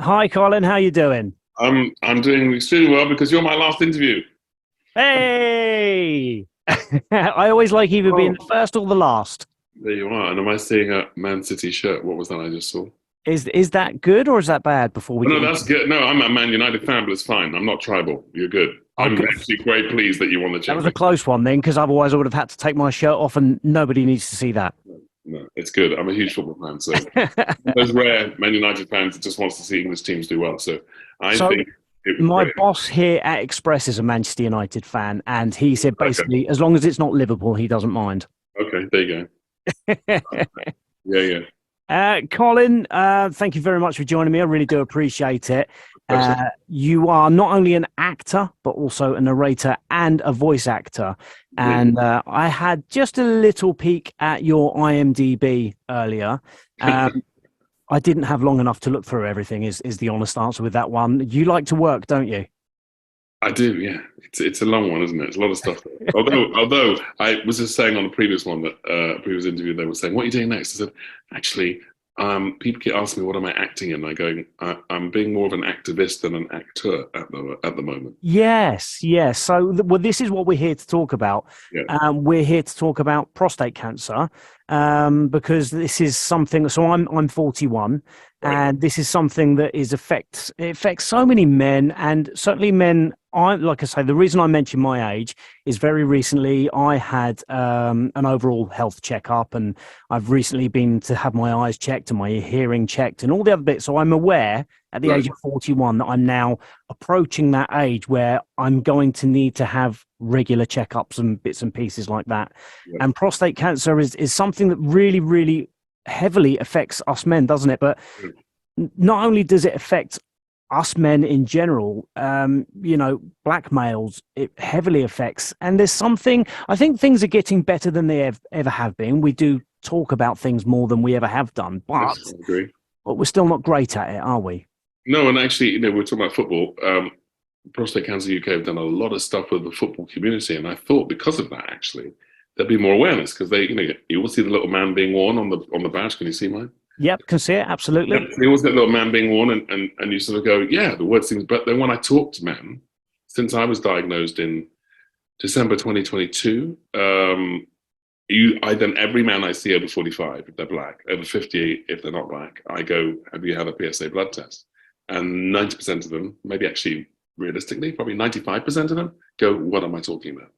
Hi, Colin. How you doing? I'm doing extremely well because you're my last interview. Hey! I always like either being Oh, the first or the last. there you are. And am I seeing a Man City shirt? What was that I just saw? Is that good or is that bad before we Oh, get no, into that's good. No, I'm a Man United fan, but it's fine. I'm not tribal. You're good. Oh, I'm good. actually quite pleased that you won the That was a championship. close one then, because otherwise I would have had to take my shirt off and nobody needs to see that. No, it's good. I'm a huge football fan, so those rare Man United fans that just wants to see English teams do well. So I So think it was my great. boss here at Express is a Manchester United fan, and he said Okay, basically, as long as it's not Liverpool, he doesn't mind. okay, there you go. Yeah, yeah. Colin, thank you very much for joining me. I really do appreciate it. Pleasure. You are not only an actor, but also a narrator and a voice actor. Indeed. And I had just a little peek at your IMDb earlier. Um, I didn't have long enough to look through everything, is the honest answer with that one. You like to work, don't you? I do, yeah. It's a long one, isn't it? It's a lot of stuff. Although I was just saying on a previous one that previous interview, they were saying, "What are you doing next?" I said, "Actually, people keep asking me what am I acting in." And I go, "I'm being more of an activist than an actor at the moment." Yes, yes. So, well, this is what we're here to talk about. Yeah, We're here to talk about prostate cancer because this is something. So, I'm 41, right. and this is something that it affects so many men, and certainly men. I like I say, the reason I mention my age is very recently I had an overall health checkup, and I've recently been to have my eyes checked and my hearing checked and all the other bits. So, I'm aware at the Right. age of 41 that I'm now approaching that age where I'm going to need to have regular checkups and bits and pieces like that. Yeah. And prostate cancer is something that really, really heavily affects us men, doesn't it? But not only does it affect us men in general, black males, it heavily affects. And there's something, I think things are getting better than they ever have been. We do talk about things more than we ever have done, Yes, I agree. but we're still not great at it, are we? No, and actually, we're talking about football. Prostate Cancer UK have done a lot of stuff with the football community, and I thought because of that, actually, there'd be more awareness because you will see the little man being worn on the badge. Can you see mine? Yep, can see it, Yep. absolutely. You always get a little man being worn, and you sort of go, yeah, the word seems. But then when I talk to men, since I was diagnosed in December 2022, I then every man I see over 45, if they're black, over 50, if they're not black, I go, have you had a PSA blood test? And 90% of them, maybe actually realistically, probably 95% of them go, what am I talking about?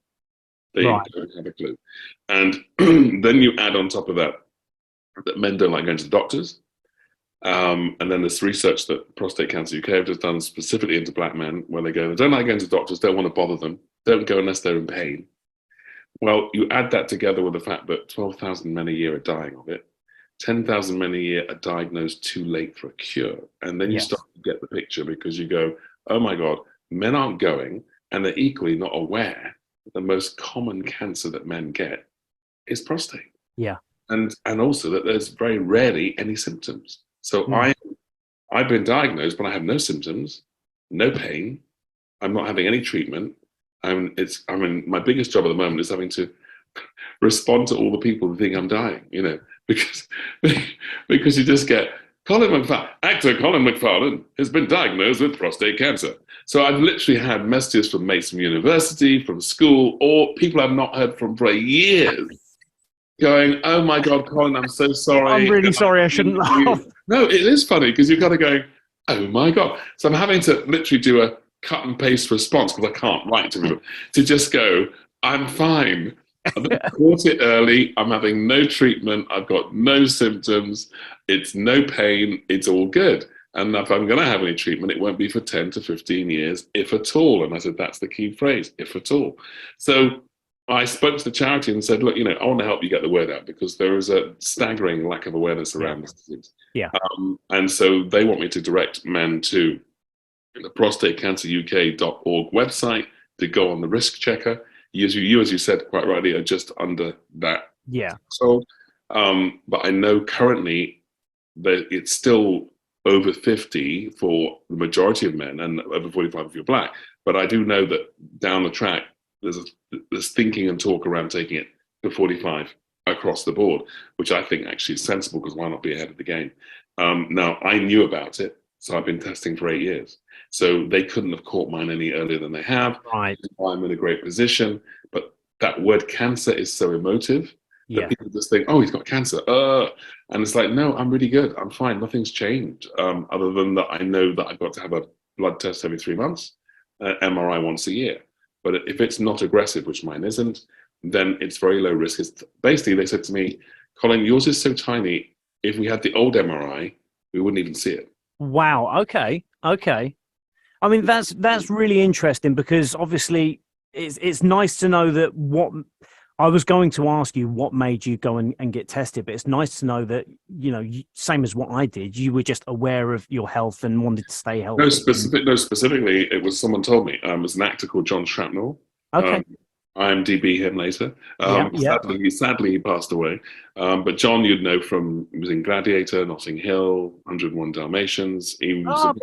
They Right. don't have a clue. And then you add on top of that that men don't like going to the doctors. And then there's research that Prostate Cancer UK have just done specifically into black men, where they go, they don't like going to doctors, don't want to bother them, don't go unless they're in pain. Well, you add that together with the fact that 12,000 men a year are dying of it, 10,000 men a year are diagnosed too late for a cure. And then you start Yes. to get the picture because you go, oh my God, men aren't going, and they're equally not aware that the most common cancer that men get is prostate. Yeah. And also that there's very rarely any symptoms. So Mm. I've been diagnosed, but I have no symptoms, no pain. I'm not having any treatment. I mean, my biggest job at the moment is having to respond to all the people who think I'm dying, because because you just get actor Colin McFarlane has been diagnosed with prostate cancer. So I've literally had messages from mates from university, from school, or people I've not heard from for years going, "Oh my God, Colin, I'm so I'm sorry." really sorry. I shouldn't laugh. No, it is funny because you're kind of going, "Oh my God." So I'm having to literally do a cut and paste response because I can't write to people to just go, "I'm fine. I've caught it early. I'm having no treatment. I've got no symptoms. It's no pain. It's all good." And if I'm going to have any treatment, it won't be for 10 to 15 years, if at all. And I said, that's the key phrase, if at all. So I spoke to the charity and said, look, I want to help you get the word out because there is a staggering lack of awareness Yeah. around this disease. Yeah. And so they want me to direct men to the prostatecanceruk.org website to go on the risk checker. As you said quite rightly, are just under that. Yeah. So, but I know currently that it's still over 50 for the majority of men and over 45 if you're black. But I do know that down the track, there's thinking and talk around taking it to 45 across the board, which I think actually is sensible because why not be ahead of the game? Now, I knew about it. So I've been testing for 8 years. So they couldn't have caught mine any earlier than they have. Right. I'm in a great position. But that word cancer is so emotive that Yeah. people just think, oh, he's got cancer. And it's like, no, I'm really good. I'm fine. Nothing's changed. Other than that, I know that I've got to have a blood test every 3 months, MRI once a year. But if it's not aggressive, which mine isn't, then it's very low risk. It's basically, they said to me, Colin, yours is so tiny. If we had the old MRI, we wouldn't even see it. Wow. Okay. Okay. I mean, that's really interesting, because obviously it's nice to know that what I was going to ask you, what made you go and get tested, but it's nice to know that, same as what I did, you were just aware of your health and wanted to stay healthy. No, specifically, it was someone told me. It was an actor called John Shrapnel. Okay. IMDb him later. Sadly, he passed away. But John, you'd know from, he was in Gladiator, Notting Hill, 101 Dalmatians. He was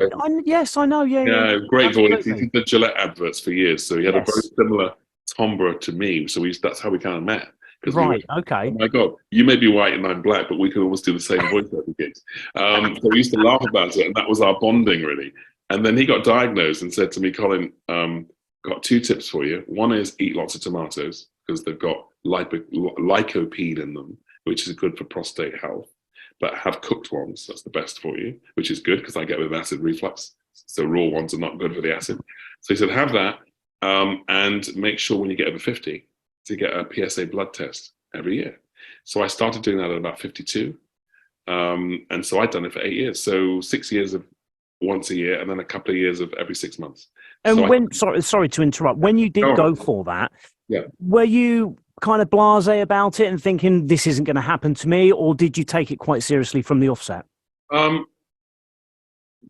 yes, I know. Yeah. Great Absolutely. voice. He did the Gillette adverts for years, so he had a very similar timbre to me. So that's how we kind of met. Right. Okay. Oh my God, you may be white and I'm black, but we could almost do the same voice over gigs. So we used to laugh about it, and that was our bonding, really. And then he got diagnosed and said to me, Colin, got 2 tips for you. One is eat lots of tomatoes, because they've got lycopene in them, which is good for prostate health. But have cooked ones, that's the best for you, which is good because I get with acid reflux. So raw ones are not good for the acid. So he said, have that, and make sure when you get over 50 to get a PSA blood test every year. So I started doing that at about 52. And so I'd done it for 8 years. So 6 years of once a year, and then a couple of years of every 6 months. And sorry to interrupt, when you did go for that, were you kind of blasé about it and thinking this isn't going to happen to me, or did you take it quite seriously from the offset?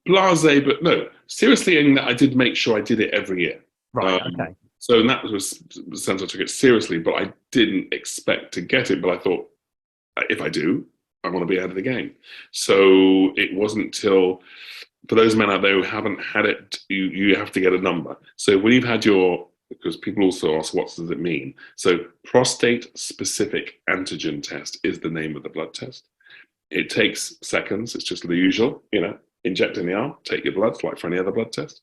Blasé, but no, seriously, in that I did make sure I did it every year. Right. Okay. So in that was the sense I took it seriously, but I didn't expect to get it. But I thought, if I do, I want to be ahead of the game. So it wasn't till, for those men out there who haven't had it, you have to get a number. So when you've had because people also ask, what does it mean? So prostate specific antigen test is the name of the blood test. It takes seconds. It's just the usual, inject in the arm, take your blood, like for any other blood test.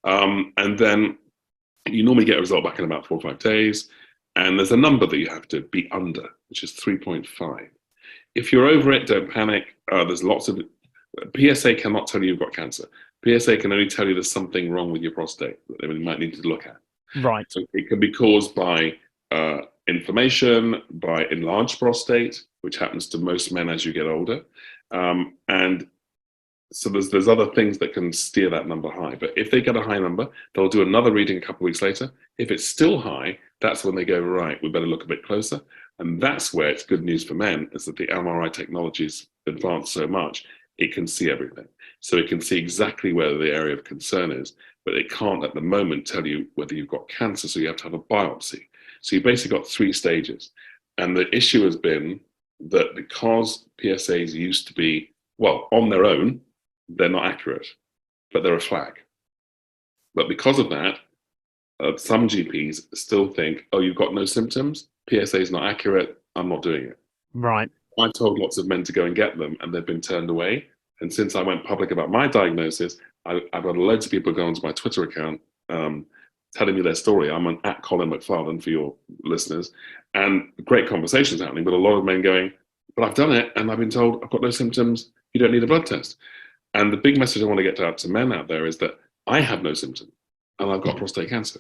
And then you normally get a result back in about 4 or 5 days. And there's a number that you have to be under, which is 3.5. If you're over it, don't panic. There's lots of, PSA cannot tell you you've got cancer. PSA can only tell you there's something wrong with your prostate that they might need to look at. Right. So it can be caused by inflammation, by enlarged prostate, which happens to most men as you get older. And so there's other things that can steer that number high. But if they get a high number, they'll do another reading a couple of weeks later. If it's still high, that's when they go, right, we better look a bit closer. And that's where it's good news for men, is that the MRI technology's advanced so much, it can see everything. So it can see exactly where the area of concern is, but it can't at the moment tell you whether you've got cancer, so you have to have a biopsy. So you basically got 3 stages. And the issue has been that because PSAs used to be, well, on their own, they're not accurate, but they're a flag. But because of that, some GPs still think, oh, you've got no symptoms, PSA is not accurate, I'm not doing it. Right. I've told lots of men to go and get them, and they've been turned away. And since I went public about my diagnosis, I've had loads of people go onto my Twitter account telling me their story. I'm at Colin McFarlane for your listeners, and great conversations happening, but a lot of men going, but I've done it, and I've been told I've got no symptoms, you don't need a blood test. And the big message I want to get out to men out there is that I have no symptoms, and I've got prostate cancer.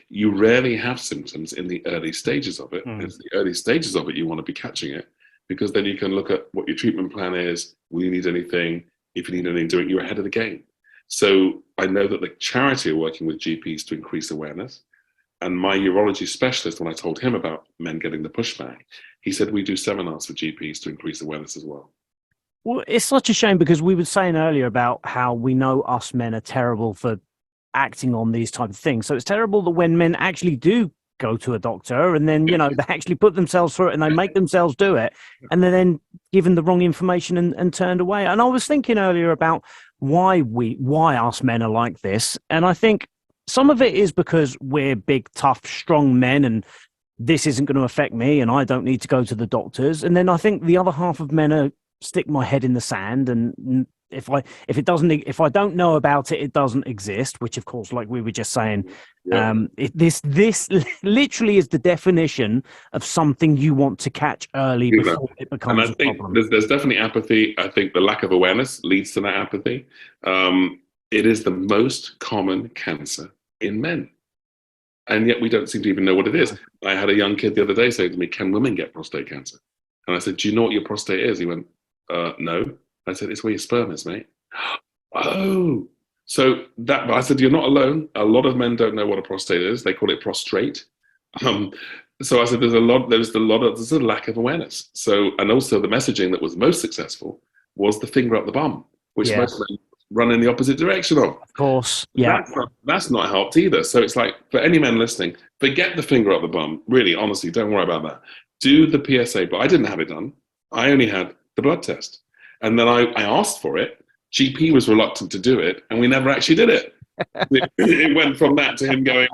You rarely have symptoms in the early stages of it. It's the early stages of it you want to be catching it, because then you can look at what your treatment plan is. Will you need anything? If you need anything doing, you're ahead of the game. So I know that the charity are working with GPs to increase awareness. And my urology specialist, when I told him about men getting the pushback, he said we do seminars for GPs to increase awareness as well. Well, it's such a shame, because we were saying earlier about how we know us men are terrible for acting on these type of things. So it's terrible that when men actually do go to a doctor and then, they actually put themselves through it and they make themselves do it, and they're then given the wrong information and turned away. And I was thinking earlier about why us men are like this. And I think some of it is because we're big, tough, strong men, and this isn't going to affect me and I don't need to go to the doctors. And then I think the other half of men are stick my head in the sand and if I don't know about it, it doesn't exist. Which, of course, like we were just saying, Yeah. this literally is the definition of something you want to catch early before it And becomes I a think problem. there's definitely apathy. I think the lack of awareness leads to that apathy. It is the most common cancer in men, and yet we don't seem to even know what it is. I had a young kid the other day say to me, "Can women get prostate cancer?" And I said, "Do you know what your prostate is?" He went, "No." I said, "It's where your sperm is, mate." Oh, so that. But I said, "You're not alone. A lot of men don't know what a prostate is. They call it prostrate." Um, so I said, there's a lack of awareness. So, and also the messaging that was most successful was the finger up the bum, which Yeah, most men run in the opposite direction of. of course. Yeah, That's not helped either. So it's like, for any men listening, forget the finger up the bum. Really, honestly, don't worry about that. Do the PSA, but I didn't have it done. I only had the blood test. And then I asked for it. GP was reluctant to do it, and we never actually did it. It went from that to him going,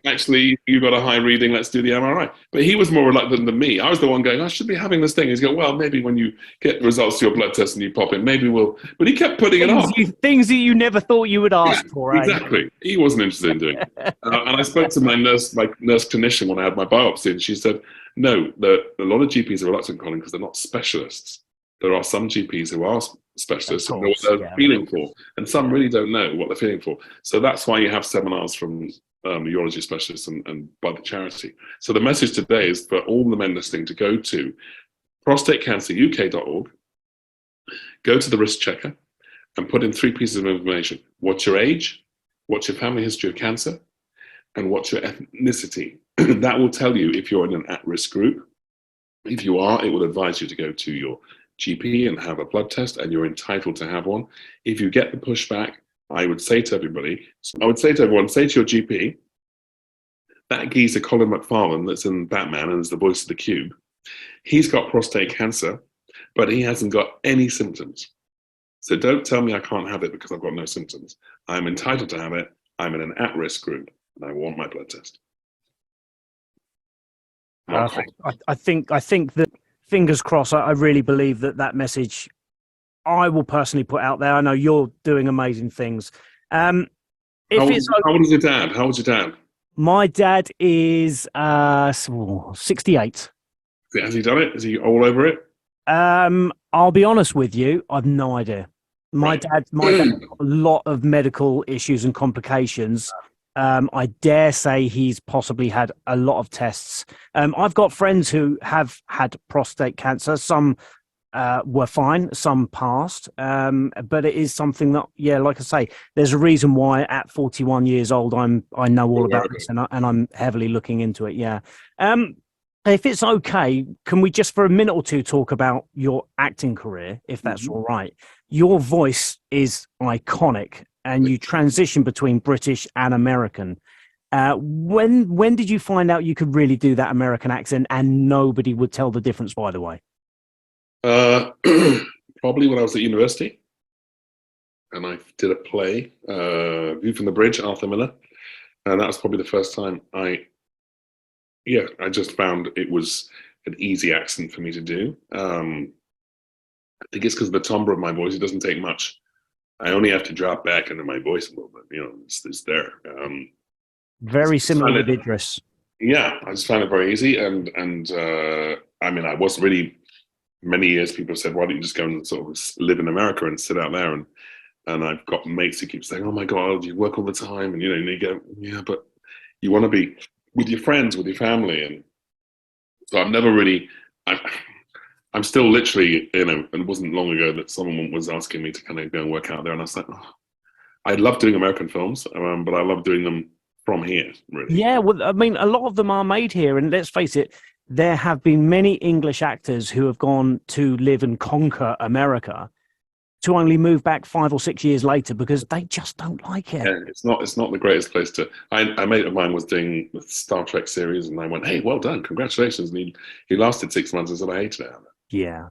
actually, you got a high reading, let's do the MRI. But he was more reluctant than me. I was the one going, I should be having this thing. He's going, well, maybe when you get results to your blood test and you pop in, maybe we'll. But he kept putting it off. Things that you never thought you would ask for. Exactly. He wasn't interested in doing it. And I spoke to my nurse clinician when I had my biopsy, and she said, no, a lot of GPs are reluctant, Colin, because they're not specialists. There are some GPs who are specialists who know what they're feeling for, and some really don't know what they're feeling for. So that's why you have seminars from urology specialists and by the charity. So the message today is for all the men listening to go to prostatecanceruk.org, go to the risk checker, and put in 3 pieces of information. What's your age? What's your family history of cancer? And what's your ethnicity? That will tell you if you're in an at-risk group. If you are, it will advise you to go to your GP and have a blood test, and you're entitled to have one. If you get the pushback, I would say to everyone, say to your GP, that geezer Colin McFarlane that's in Batman and is the voice of the cube, he's got prostate cancer, but he hasn't got any symptoms. So don't tell me I can't have it because I've got no symptoms. I'm entitled to have it. I'm in an at-risk group, and I want my blood test. Perfect. I think that, fingers crossed, I really believe that message I will personally put out there. I know you're doing amazing things. How old is your dad? How old's your dad? My dad is 68. Has he done it? Is he all over it? I'll be honest with you, I've no idea. My dad got a lot of medical issues and complications. I dare say he's possibly had a lot of tests. I've got friends who have had prostate cancer. Some were fine, some passed. But it is something that, yeah, like I say, there's a reason why at 41 years old I know all about this, and I'm heavily looking into it. Yeah. If it's okay, can we just for a minute or two talk about your acting career, if that's all right? Your voice is iconic, and you transition between British and American. When did you find out you could really do that American accent and nobody would tell the difference, by the way? Probably when I was at university, and I did a play, View from the Bridge, Arthur Miller, and that was probably the first time I just found it was an easy accent for me to do. I think it's because of the timbre of my voice. It doesn't take much. I only have to drop back into my voice a little bit. It's there. Very similar with Idris. Yeah, I just found it very easy, and I mean, I wasn't really. Many years, people have said, "Why don't you just go and sort of live in America and sit out there?" And I've got mates who keep saying, "Oh my God, you work all the time," and you go, "Yeah, but you want to be with your friends, with your family." And so I've never really. I'm still literally, and it wasn't long ago that someone was asking me to kind of go and work out there, and I was like, oh, I love doing American films, but I love doing them from here, really. Yeah, well, I mean, a lot of them are made here, and let's face it, there have been many English actors who have gone to live and conquer America to only move back 5 or 6 years later because they just don't like it. Yeah, it's not the greatest place to. A mate of mine was doing the Star Trek series, and I went, "Hey, well done, congratulations!" And he lasted 6 months and said, "I hated it." Yeah.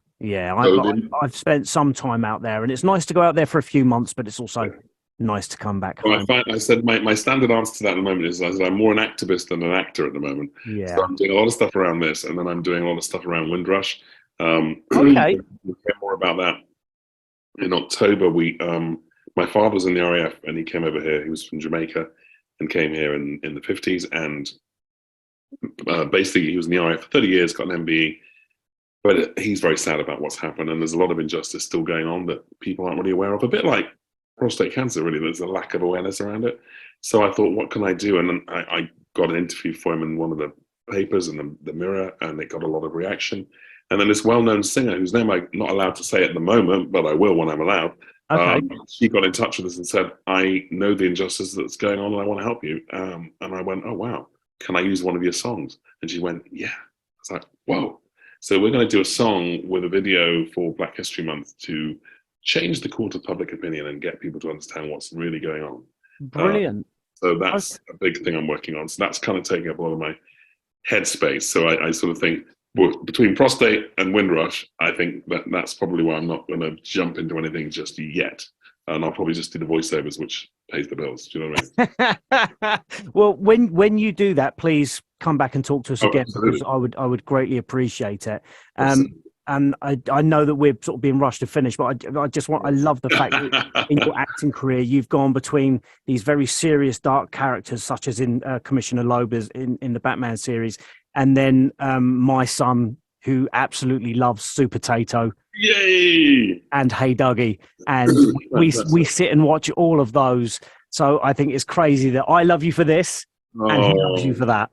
I've spent some time out there, and it's nice to go out there for a few months, but it's also nice to come back home. I said my standard answer to that at the moment is I'm more an activist than an actor at the moment. Yeah. So I'm doing a lot of stuff around this, and then I'm doing a lot of stuff around Windrush. Okay. We'll hear more about that in October, my father was in the RAF and he came over here. He was from Jamaica and came here in the 50s. And basically, he was in the RAF for 30 years, got an MBE. But he's very sad about what's happened. And there's a lot of injustice still going on that people aren't really aware of. A bit like prostate cancer, really. There's a lack of awareness around it. So I thought, what can I do? And then I got an interview for him in one of the papers and the Mirror, and it got a lot of reaction. And then this well-known singer, whose name I'm not allowed to say at the moment, but I will when I'm allowed, Okay. she got in touch with us and said, I know the injustice that's going on and I want to help you. And I went, oh, wow, can I use one of your songs? And she went, yeah. I was like, whoa. So we're going to do a song with a video for Black History Month to change the court of public opinion and get people to understand what's really going on. Brilliant. So that's a big thing I'm working on. So that's kind of taking up a lot of my headspace. So I sort of think, between Prostate and Windrush, I think that's probably why I'm not going to jump into anything just yet. And I'll probably just do the voiceovers, which pays the bills. Do you know what I mean? Well, when you do that, please come back and talk to us again, absolutely. because I would greatly appreciate it. And I know that we're sort of being rushed to finish, but I love the fact that in your acting career, you've gone between these very serious, dark characters, such as in Commissioner Loeb in the Batman series, and then my son, who absolutely loves Supertato. Yay! And Hey Dougie. And we sit and watch all of those. So I think it's crazy that I love you for this and he loves you for that.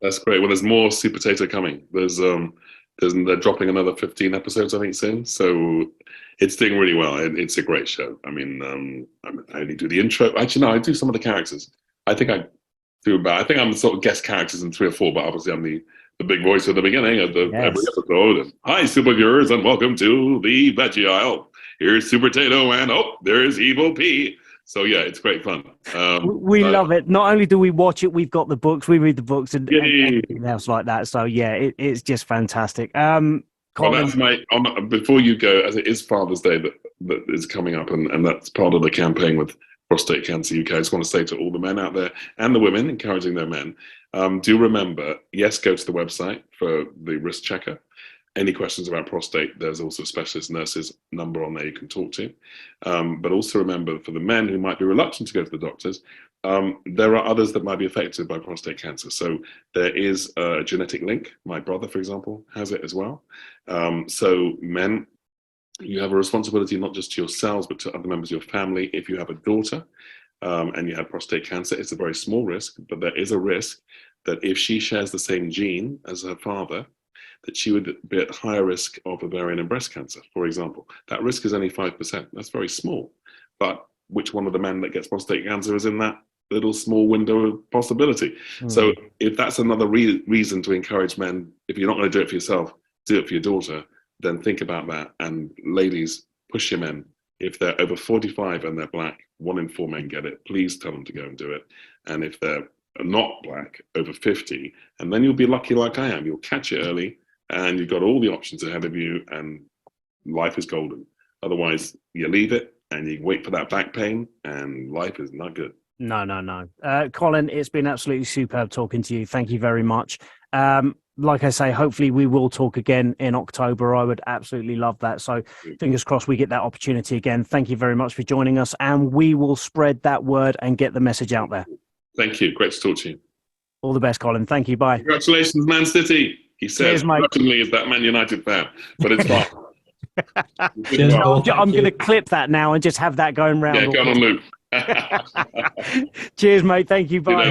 That's great. Well, there's more Supertato coming. They're dropping another 15 episodes, I think, soon. So it's doing really well. It's a great show. I mean, I only do the intro. Actually, no, I do some of the characters. I think I'm sort of guest characters in 3 or 4, but obviously I'm the big voice at the beginning of every episode. Hi, super viewers, and welcome to the Veggie Aisle. Here's Supertato, and there's Evil P. So yeah, it's great fun. We love it. Not only do we watch it, we've got the books. We read the books and everything else like that. So yeah, it's just fantastic. Colin, that's before you go, as it is Father's Day that is coming up, and that's part of the campaign with Prostate Cancer UK. I just want to say to all the men out there and the women, encouraging their men, do remember, yes, go to the website for the risk checker. Any questions about prostate, there's also a specialist nurse's number on there you can talk to. But also remember, for the men who might be reluctant to go to the doctors, there are others that might be affected by prostate cancer. So there is a genetic link. My brother, for example, has it as well. So men, you have a responsibility not just to yourselves, but to other members of your family. If you have a daughter and you have prostate cancer, it's a very small risk, but there is a risk that if she shares the same gene as her father, that she would be at higher risk of ovarian and breast cancer, for example. That risk is only 5%. That's very small. But which one of the men that gets prostate cancer is in that little small window of possibility? So if that's another reason to encourage men, if you're not going to do it for yourself, do it for your daughter, then think about that. And ladies, push your men. If they're over 45 and they're black, 1 in 4 men get it. Please tell them to go and do it. And if they're not black, over 50, and then you'll be lucky like I am. You'll catch it early, and you've got all the options ahead of you, and life is golden. Otherwise, you leave it, and you wait for that back pain, and life is not good. No. Colin, it's been absolutely superb talking to you. Thank you very much. Like I say, hopefully we will talk again in October. I would absolutely love that. So fingers crossed we get that opportunity again. Thank you very much for joining us, and we will spread that word and get the message out there. Thank you. Great to talk to you. All the best, Colin. Thank you. Bye. Congratulations, Man City. He says, certainly is that Man United fan, but it's fine. I'm going to clip that now and just have that going round. Yeah, go on loop. Cheers, mate. Thank you. Bye.